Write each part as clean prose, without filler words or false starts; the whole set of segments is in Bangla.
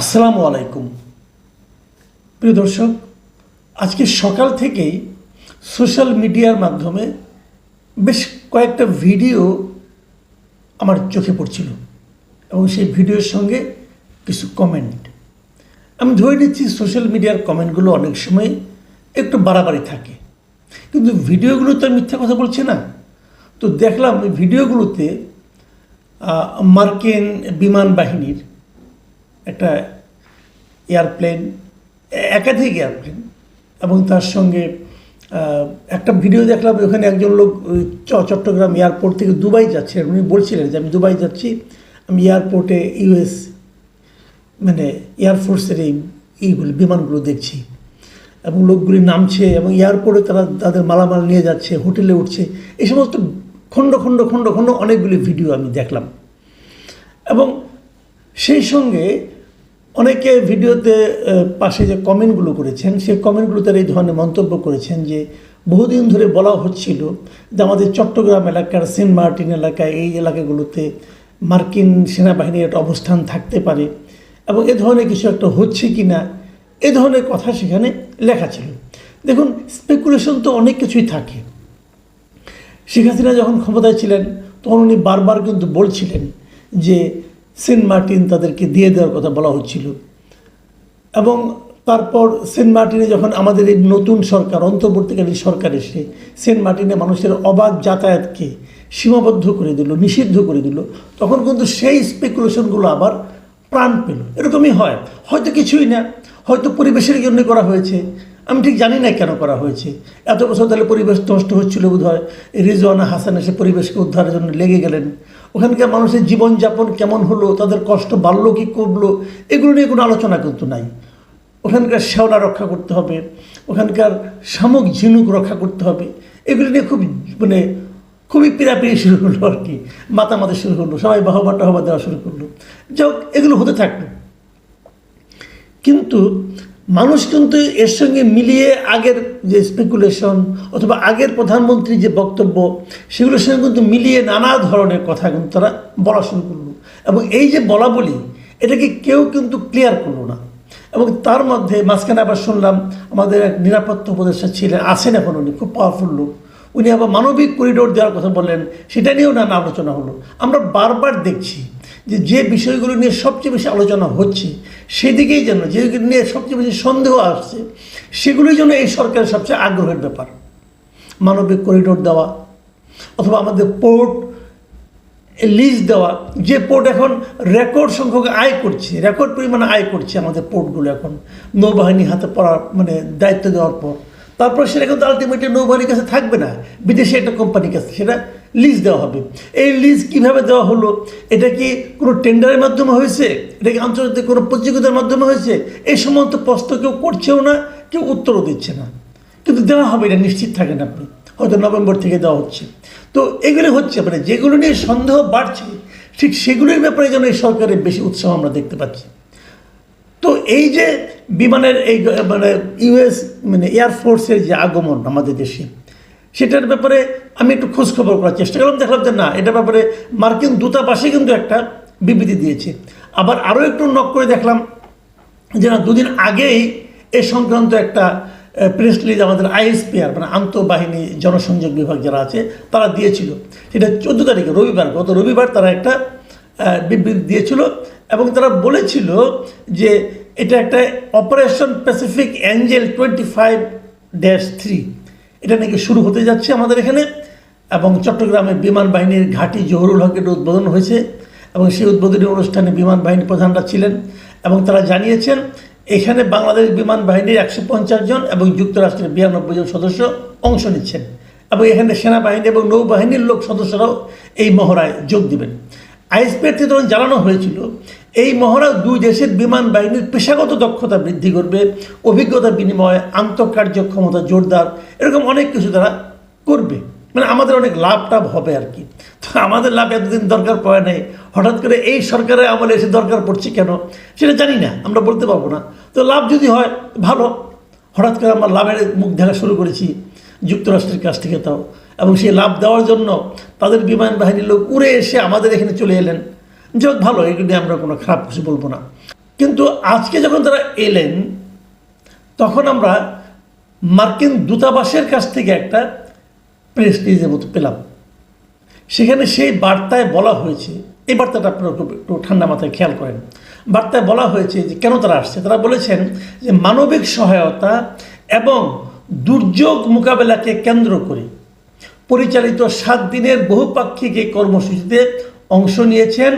আসসালামু আলাইকুম প্রিয় দর্শক, আজকে সকাল থেকেই সোশ্যাল মিডিয়ার মাধ্যমে বেশ কয়েকটা ভিডিও আমার চোখে পড়ছিল এবং সেই ভিডিওর সঙ্গে কিছু কমেন্ট। আমি ধরে নিচ্ছি সোশ্যাল মিডিয়ার কমেন্টগুলো অনেক সময় একটু বাড়াবাড়ি থাকে, কিন্তু ভিডিওগুলো তো মিথ্যা কথা বলছে না। তো দেখলাম এই ভিডিওগুলোতে মার্কিন বিমান বাহিনীর একটা এয়ারপ্লেন, একাধিক এয়ারপ্লেন, এবং তার সঙ্গে একটা ভিডিও দেখলাম ওখানে একজন লোক চট্টগ্রাম এয়ারপোর্ট থেকে দুবাই যাচ্ছে। উনি বলছিলেন যে আমি দুবাই যাচ্ছি, আমি এয়ারপোর্টে ইউএস এয়ারফোর্সের এইগুলো বিমানগুলো দেখছি এবং লোকগুলি নামছে এবং এয়ারপোর্টে তারা তাদের মালামাল নিয়ে যাচ্ছে, হোটেলে উঠছে। এই সমস্ত খণ্ড খণ্ড খণ্ড খণ্ড অনেকগুলি ভিডিও আমি দেখলাম এবং সেই সঙ্গে অনেকে ভিডিওতে পাশে যে কমেন্টগুলো করেছেন সেই কমেন্টগুলোতে এই ধরনের মন্তব্য করেছেন যে বহুদিন ধরে বলা হচ্ছিল যে আমাদের চট্টগ্রাম এলাকার সেন্ট মার্টিন এলাকায় এই এলাকাগুলোতে মার্কিন সেনাবাহিনীর একটা অবস্থান থাকতে পারে এবং এ ধরনের কিছু একটা হচ্ছে কি না, এ ধরনের কথা সেখানে লেখা ছিল। দেখুন, স্পেকুলেশন তো অনেক কিছুই থাকে। শেখ হাসিনা যখন ক্ষমতায় ছিলেন তখন উনি বারবার কিন্তু বলছিলেন যে সেন্ট মার্টিন তাদেরকে দিয়ে দেওয়ার কথা বলা হচ্ছিল এবং তারপর সেন্ট মার্টিনে যখন আমাদের এই নতুন সরকার, অন্তর্বর্তীকালীন সরকার এসে সেন্ট মার্টিনে মানুষের অবাধ যাতায়াতকে সীমাবদ্ধ করে দিল, নিষিদ্ধ করে দিল, তখন কিন্তু সেই স্পেকুলেশনগুলো আবার প্রাণ পেল। এরকমই হয়, হয়তো কিছুই না, হয়তো পরিবেশের জন্য করা হয়েছে, আমি ঠিক জানি না কেন করা হয়েছে। এত বছর তাহলে পরিবেশ নষ্ট হচ্ছিল বোধ হয়, রিজওয়ানা হাসান এসে পরিবেশকে উদ্ধারের জন্য লেগে গেলেন। ওখানকার মানুষের জীবনযাপন কেমন হলো, তাদের কষ্ট বাড়লো কি কমলো, এগুলো নিয়ে কোনো আলোচনা কিন্তু নাই। ওখানকার শ্যাওলা রক্ষা করতে হবে, ওখানকার শামুক ঝিনুক রক্ষা করতে হবে, এগুলো নিয়ে খুবই পীড়াপিড়ি শুরু হলো আর কি, মাতামাতি শুরু হলো, সবাই বাহবা টাহবা দেওয়া শুরু করলো। যাক, এগুলো হতে থাকলো, কিন্তু মানুষ কিন্তু এর সঙ্গে মিলিয়ে আগের যে স্পেকুলেশন অথবা আগের প্রধানমন্ত্রীর যে বক্তব্য সেগুলোর সঙ্গে কিন্তু মিলিয়ে নানা ধরনের কথা কিন্তু তারা বলা শুরু করলো এবং এই যে বলা বলি এটাকে কেউ কিন্তু ক্লিয়ার করলো না। এবং তার মধ্যে মাঝখানে আবার শুনলাম আমাদের এক নিরাপত্তা উপদেষ্টা ছিলেন, আছেন এখন, উনি খুব পাওয়ারফুল লোক, উনি আবার মানবিক করিডোর দেওয়ার কথা বললেন, সেটা নিয়েও নানা আলোচনা হলো। আমরা বারবার দেখছি যে বিষয়গুলো নিয়ে সবচেয়ে বেশি আলোচনা হচ্ছে সেদিকেই যেন, যেগুলো নিয়ে সবচেয়ে বেশি সন্দেহ আসছে সেগুলোই যেন এই সরকারের সবচেয়ে আগ্রহের ব্যাপার। মানবিক করিডোর দেওয়া অথবা আমাদের পোর্ট লিজ দেওয়া, যে পোর্ট এখন রেকর্ড সংখ্যক আয় করছে, রেকর্ড পরিমাণে আয় করছে আমাদের পোর্টগুলো এখন নৌবাহিনী হাতে পড়ার দায়িত্ব দেওয়ার পর, তারপর সেটা কিন্তু আলটিমেটলি নৌবাহিনীর কাছে থাকবে না, বিদেশে একটা কোম্পানির কাছে সেটা লিজ দেওয়া হবে। এই লিজ কিভাবে দেওয়া হলো, এটা কি কোনো টেন্ডারের মাধ্যমে হয়েছে, এটা কি আন্তর্জাতিক কোনো প্রতিযোগিতার মাধ্যমে হয়েছে, এই সমস্ত প্রশ্ন কেউ করছেও না, কেউ উত্তরও দিচ্ছে না, কিন্তু দেওয়া হবে এটা নিশ্চিত থাকেন আপনি, হয়তো নভেম্বর থেকে দেওয়া হচ্ছে। তো এগুলো হচ্ছে যেগুলো নিয়ে সন্দেহ বাড়ছে ঠিক সেগুলোর ব্যাপারে যেন এই সরকারের বেশি উৎসাহ আমরা দেখতে পাচ্ছি। তো এই যে বিমানের এই ইউএস এয়ারফোর্সের যে আগমন আমাদের দেশে, সেটার ব্যাপারে আমি একটু খোঁজখবর করার চেষ্টা করলাম, দেখলাম যে না, এটার ব্যাপারে মার্কিন দূতাবাসে কিন্তু একটা বিবৃতি দিয়েছে। আবার আরও একটু নক করে দেখলাম যে না, দুদিন আগেই এ সংক্রান্ত একটা প্রেস রিলিজ আমাদের আইএসপিআর আন্তঃবাহিনী জনসংযোগ বিভাগ যারা আছে তারা দিয়েছিল। সেটা 14 তারিখে রবিবার, গত রবিবার তারা একটা বিবৃতি দিয়েছিল এবং তারা বলেছিল যে এটা একটা অপারেশন প্যাসিফিক অ্যাঞ্জেল 25-3 এটা নাকি শুরু হতে যাচ্ছে আমাদের এখানে, এবং চট্টগ্রামের বিমান বাহিনীর ঘাঁটি জহুরুল হকের উদ্বোধন হয়েছে এবং সেই উদ্বোধনী অনুষ্ঠানে বিমান বাহিনী প্রধানরা ছিলেন এবং তারা জানিয়েছেন এখানে বাংলাদেশ বিমান বাহিনীর 150 জন এবং যুক্তরাষ্ট্রের 92 জন সদস্য অংশ নিচ্ছেন এবং এখানে সেনাবাহিনী এবং নৌবাহিনীর সদস্যরাও এই মহড়ায় যোগ দিবেন। আইএসপিআর থেকে তখন জানানো হয়েছিল এই মহড়া দুই দেশের বিমান বাহিনীর পেশাগত দক্ষতা বৃদ্ধি করবে, অভিজ্ঞতা বিনিময়, আন্তঃকার্যক্ষমতা জোরদার, এরকম অনেক কিছু তারা করবে, আমাদের অনেক লাভ হবে আর কি। তো আমাদের লাভ এতদিন দরকার পড়ে নাই, হঠাৎ করে এই সরকারের আমলে এসে দরকার পড়ছে কেন সেটা জানি না, আমরা বলতে পারবো না। তো লাভ যদি হয় ভালো, হঠাৎ করে আমরা লাভের মুখ দেখা শুরু করেছি যুক্তরাষ্ট্রের কাছ থেকে তাও, এবং সেই লাভ দেওয়ার জন্য তাদের বিমান বাহিনীর লোক উড়ে এসে আমাদের এখানে চলে এলেন, যাক ভালো, এগুলো আমরা কোনো খারাপ কিছু বলবো না। কিন্তু আজকে যখন তারা এলেন তখন আমরা মার্কিন দূতাবাসের কাছ থেকে একটা প্রেস রিলিজের মতো পেলাম। সেখানে সেই বার্তায় বলা হয়েছে, এই বার্তাটা আপনারা একটু ঠান্ডা মাথায় খেয়াল করেন। বার্তায় বলা হয়েছে যে কেন তারা আসছে। তারা বলেছেন যে মানবিক সহায়তা এবং দুর্যোগ মোকাবেলাকে কেন্দ্র করে পরিচালিত 7 দিনের বহুপাক্ষিক এই কর্মসূচিতে অংশ নিয়েছেন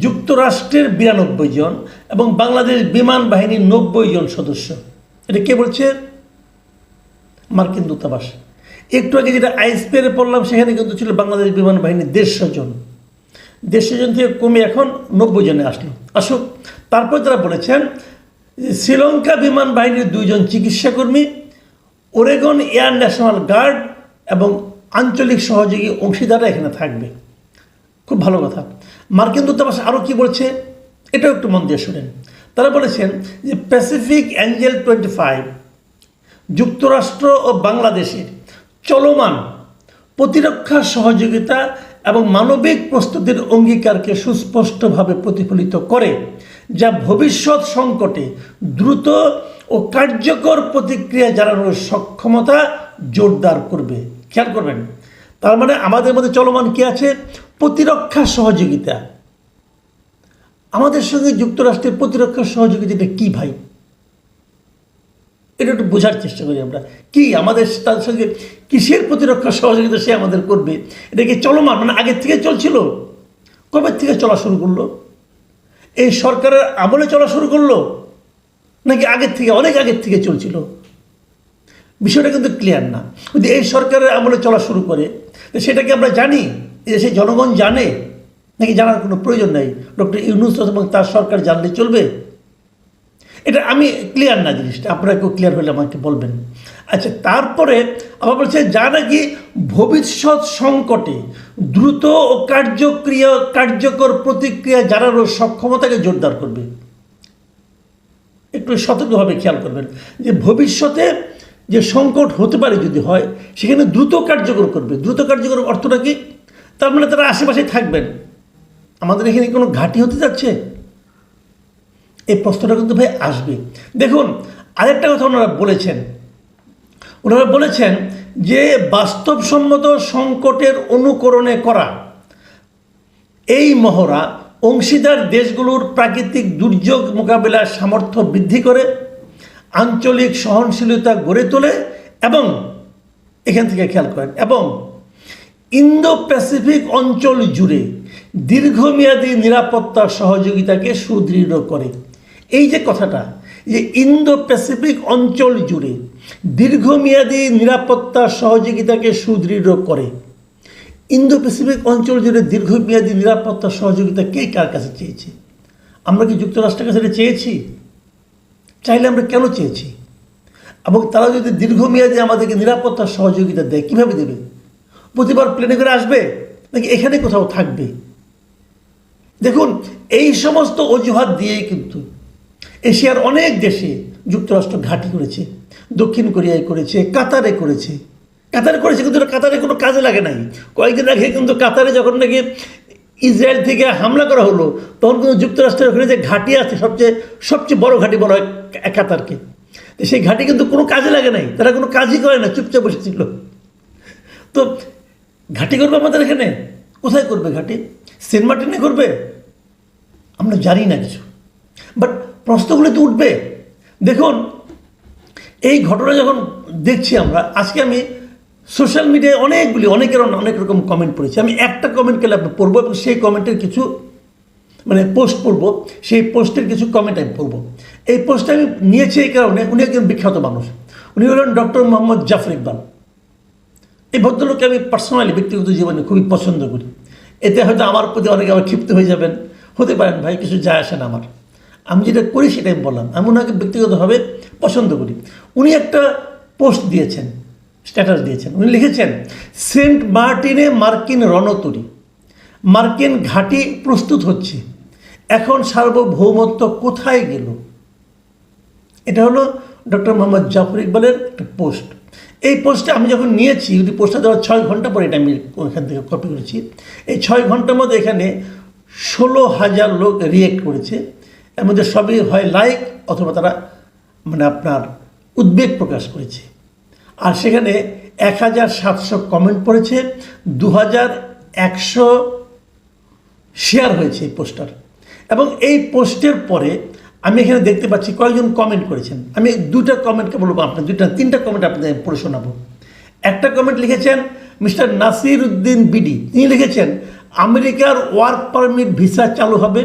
যুক্তরাষ্ট্রের 92 জন এবং বাংলাদেশ বিমান বাহিনীর 90 জন সদস্য। এটা কে বলছে? মার্কিন দূতাবাস। একটু আগে যেটা আইএসপিআরে পড়লাম সেখানে কিন্তু ছিল বাংলাদেশ বিমান বাহিনীর 150 জন। 150 জন থেকে কমে এখন 90 জনে আসলো। আসুক, তারপর তারা বলেছেন যে শ্রীলঙ্কা বিমান বাহিনীর 2 জন চিকিৎসাকর্মী, ওরেগন এয়ার ন্যাশনাল গার্ড এবং আঞ্চলিক সহযোগী অংশীদাররা এখানে থাকবে। খুব ভালো কথা। মার্কিন দূতাবাস আরও কি বলছে এটাও একটু মন দিয়ে শুনেন। তারা বলেছেন যে প্যাসিফিক অ্যাঞ্জেল 25 যুক্তরাষ্ট্র ও বাংলাদেশের চলমান প্রতিরক্ষা সহযোগিতা এবং মানবিক প্রস্তুতির অঙ্গীকারকে সুস্পষ্টভাবে প্রতিফলিত করে, যা ভবিষ্যৎ সংকটে দ্রুত ও কার্যকর প্রতিক্রিয়া জানানোর সক্ষমতা জোরদার করবে। খেয়াল করবেন, তার মানে আমাদের মধ্যে চলমান কি আছে? প্রতিরক্ষা সহযোগিতা। আমাদের সঙ্গে যুক্তরাষ্ট্রের প্রতিরক্ষা সহযোগিতাটা কি ভাই? এটা একটু বোঝার চেষ্টা করি আমরা। কি আমাদের তার সঙ্গে কিসের প্রতিরক্ষা সহযোগিতা সে আমাদের করবে? এটা কি চলমান, মানে আগের থেকে চলছিল? কবে থেকে চলা শুরু করলো? এই সরকারের আমলে চলা শুরু করলো নাকি আগের থেকে, অনেক আগের থেকে চলছিল? বিষয়টা কিন্তু ক্লিয়ার না। যদি এই সরকারের আমলে চলা শুরু করে সেটাকে আমরা জানি, সেই জনগণ জানে নাকি জানার কোনো প্রয়োজন নেই? ডক্টর ইউনূস এবং তার সরকার জানলে চলবে? এটা আমি ক্লিয়ার না জিনিসটা, আপনারা কেউ ক্লিয়ার হলে আমাকে বলবেন। আচ্ছা, তারপরে আবার বলছে যা নাকি ভবিষ্যৎ সংকটে দ্রুত ও কার্যকর প্রতিক্রিয়া জানানোর সক্ষমতাকে জোরদার করবে। একটু সতর্কভাবে খেয়াল করবেন যে ভবিষ্যতে যে সংকট হতে পারে যদি হয় সেখানে দ্রুত কার্যকর করবে। দ্রুত কার্যকর অর্থটা কি? তার মানে তারা আশেপাশে থাকবেন। আমাদের এখানে কোনো ঘাঁটি হতে যাচ্ছে? এই প্রশ্নটা কিন্তু ভাই আসবে। দেখুন, আরেকটা কথা ওনারা বলেছেন যে বাস্তবসম্মত সংকটের অনুকরণে করা এই মহড়া অংশীদার দেশগুলোর প্রাকৃতিক দুর্যোগ মোকাবিলার সামর্থ্য বৃদ্ধি করে, আঞ্চলিক সহনশীলতা গড়ে তোলে এবং এখান থেকে খেয়াল করেন, এবং ইন্দো প্যাসিফিক অঞ্চল জুড়ে দীর্ঘমেয়াদী নিরাপত্তা সহযোগিতাকে সুদৃঢ় করে। এই যে কথাটা, যে ইন্দো প্যাসিফিক অঞ্চল জুড়ে দীর্ঘমেয়াদী নিরাপত্তা সহযোগিতাকে সুদৃঢ় করে, ইন্দো প্যাসিফিক অঞ্চল জুড়ে দীর্ঘমেয়াদী নিরাপত্তা সহযোগিতা কে কার কাছে চেয়েছে? আমরা কি যুক্তরাষ্ট্রের কাছে চেয়েছি? চাইলে আমরা কেন চেয়েছি? এবং তারা যদি দীর্ঘমেয়াদী আমাদেরকে নিরাপত্তা সহযোগিতা দেয়, কীভাবে দেবে? প্রতিবার প্লেনে করে আসবে নাকি এখানে কোথাও থাকবে? দেখুন, এই সমস্ত অজুহাত দিয়েই কিন্তু এশিয়ার অনেক দেশে যুক্তরাষ্ট্র ঘাঁটি করেছে। দক্ষিণ কোরিয়ায় করেছে, কাতারে করেছে কিন্তু কাতারে কোনো কাজে লাগে নাই। কয়েকদিন আগে কিন্তু কাতারে যখন নাকি ইসরায়েল থেকে হামলা করা হলো তখন কিন্তু যুক্তরাষ্ট্রের ওখানে যে ঘাঁটি আছে সবচেয়ে বড় ঘাঁটি বলা হয় কাতারকে, সেই ঘাঁটি কিন্তু কোনো কাজে লাগে নাই। তারা কোনো কাজই করে না, চুপচাপ বসেছিল। তো ঘাঁটি করবে আমাদের এখানে? কোথায় করবে ঘাঁটি? সেন্ট মার্টিনে করবে? আমরা জানি না কিছু, বাট প্রশ্নগুলো তো উঠবে। দেখুন, এই ঘটনা যখন দেখছি আমরা, আজকে আমি সোশ্যাল মিডিয়ায় অনেকের অনেক রকম কমেন্ট পড়েছি। আমি একটা কমেন্ট করলে আপনি পড়বো এবং সেই কমেন্টের কিছু পোস্ট পড়বো, সেই পোস্টের কিছু কমেন্ট আমি পড়বো। এই পোস্টটা আমি নিয়েছি এই কারণে, উনি একজন বিখ্যাত মানুষ। উনি হলেন ডক্টর মোহাম্মদ জাফর ইকবাল। এই ভদ্রলোককে আমি পার্সোনালি ব্যক্তিগত জীবনে খুবই পছন্দ করি। এতে হয়তো আমার প্রতি অনেকে আবার ক্ষিপ্ত হয়ে যাবেন, হতে পারেন ভাই, কিছু যায় আসে না আমার। আমি যেটা করি সেটাই আমি বললাম। আমি ওনাকে ব্যক্তিগতভাবে পছন্দ করি। উনি একটা পোস্ট দিয়েছেন, স্ট্যাটাস দিয়েছেন। উনি লিখেছেন, সেন্ট মার্টিনে মার্কিন রণতরী, মার্কিন ঘাঁটি প্রস্তুত হচ্ছে, এখন সার্বভৌমত্ব কোথায় গেল? এটা হলো ডক্টর মোহাম্মদ জাফর ইকবালের একটা পোস্ট। এই পোস্টটা আমি যখন নিয়েছি, পোস্টটা দেওয়ার 6 ঘন্টা পরে এটা আমি ওখান থেকে কপি করেছি। এই 6 ঘন্টার মধ্যে এখানে 16,000 লোক রিয়েক্ট করেছে এর মধ্যে সবই হয় লাইক অথবা তারা মানে আপনার উদ্বেগ প্রকাশ করেছে। আর সেখানে 1700 কমেন্ট পড়েছে, 2100 শেয়ার হয়েছে এই পোস্টার। এবং এই পোস্টের পরে আমি এখানে দেখতে পাচ্ছি কয়েকজন কমেন্ট করেছেন। আমি দুটা কমেন্টকে বলবো, আপনার তিনটা কমেন্ট আপনাদের পড়ে শোনাবো। একটা কমেন্ট লিখেছেন মিস্টার নাসির উদ্দিন বিডি, তিনি লিখেছেন আমেরিকার ওয়ার্ক পারমিট ভিসা চালু হবে,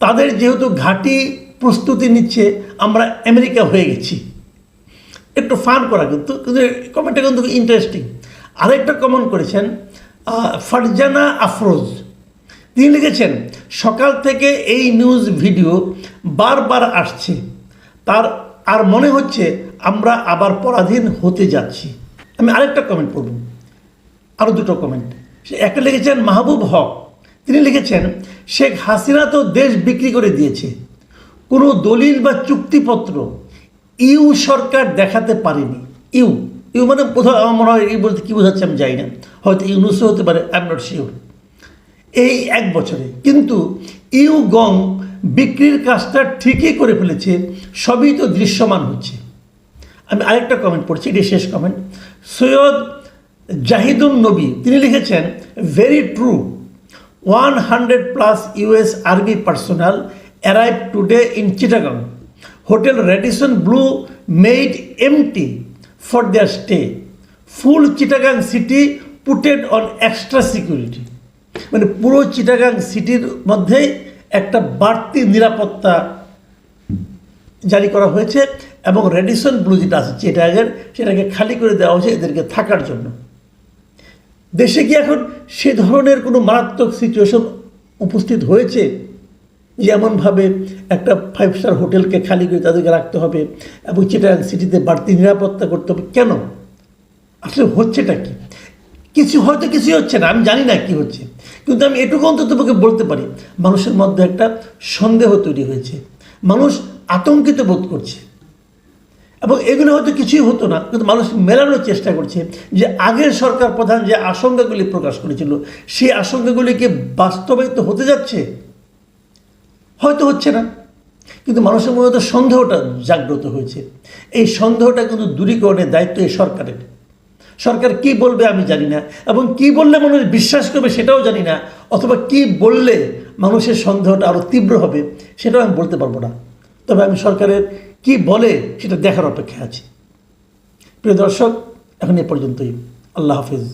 তাদের যেহেতু ঘাঁটি প্রস্তুতি নিচ্ছে আমরা আমেরিকা হয়ে গেছি। একটু ফান করা কিন্তু কমেন্টটা কিন্তু ইন্টারেস্টিং। আরেকটা কমেন্ট করেছেন ফারজানা আফরোজ, তিনি লিখেছেন সকাল থেকে এই নিউজ ভিডিও বারবার আসছে, তার আর মনে হচ্ছে আমরা আবার পরাধীন হতে যাচ্ছি। আমি আরেকটা কমেন্ট পড়ব, আরও দুটো কমেন্ট। সে একটা লিখেছেন মাহবুব হক, তিনি লিখেছেন শেখ হাসিনা তো দেশ বিক্রি করে দিয়েছে, কোনো দলিল বা চুক্তিপত্র ইউ সরকার দেখাতে পারেনি। ইউ মানে কোথাও আমার মনে হয় এই বলতে কী বোঝাচ্ছে আমি জানি না, হয়তো ইউনুসও হতে পারে, আই এম নট শিওর। এই 1 বছরে কিন্তু ইউ গং বিক্রির কাজটা ঠিকই করে ফেলেছে, সবই তো দৃশ্যমান হচ্ছে। আমি আরেকটা কমেন্ট পড়ছি, এটি শেষ কমেন্ট। সৈয়দ জাহিদুন নবী, তিনি লিখেছেন very true, 100+ US army personnel arrive today in Chittagong, hotel Radisson Blu made empty for their stay, full Chittagong city puted on extra security. মানে পুরো চিটাগাং সিটির মধ্যে একটা বাড়তি নিরাপত্তা জারি করা হয়েছে এবং রেডিসন ব্লু যেটা আছে চিটাগাংয়ের, সেটাকে খালি করে দেওয়া হয়েছে এদেরকে থাকার জন্য। দেশে কি এখন সে ধরনের কোনো মারাত্মক সিচুয়েশন উপস্থিত হয়েছে যেমনভাবে একটা 5 স্টার হোটেলকে খালি করে তাদেরকে রাখতে হবে এবং চিটাগাং সিটিতে বাড়তি নিরাপত্তা করতে হবে? কেন? আসলে হচ্ছেটা কি? হয়তো কিছুই হচ্ছে না, আমি জানি না কি হচ্ছে, কিন্তু আমি এটুকু অন্তত তোমাকে বলতে পারি মানুষের মধ্যে একটা সন্দেহ তৈরি হয়েছে, মানুষ আতঙ্কিত বোধ করছে। এবং এগুলো হয়তো কিছুই হতো না, কিন্তু মানুষ মেলানোর চেষ্টা করছে যে আগের সরকার প্রধান যে আশঙ্কাগুলি প্রকাশ করেছিল সেই আশঙ্কাগুলিকে বাস্তবায়িত হতে যাচ্ছে, হয়তো হচ্ছে না, কিন্তু মানুষের মধ্যে সন্দেহটা জাগ্রত হয়েছে। এই সন্দেহটা কিন্তু দূরীকরণের দায়িত্ব এই সরকারের। সরকার কি বলবে আমি জানি না, এবং কি বললে মানুষ বিশ্বাস করবে সেটাও জানি না, অথবা কি বললে মানুষের সন্দেহটা আরও তীব্র হবে সেটাও আমি বলতে পারবো না। তবে আমি সরকারের কি বলে সেটা দেখার অপেক্ষায় আছি। প্রিয় দর্শক, এখন এ পর্যন্তই। আল্লাহ হাফিজ।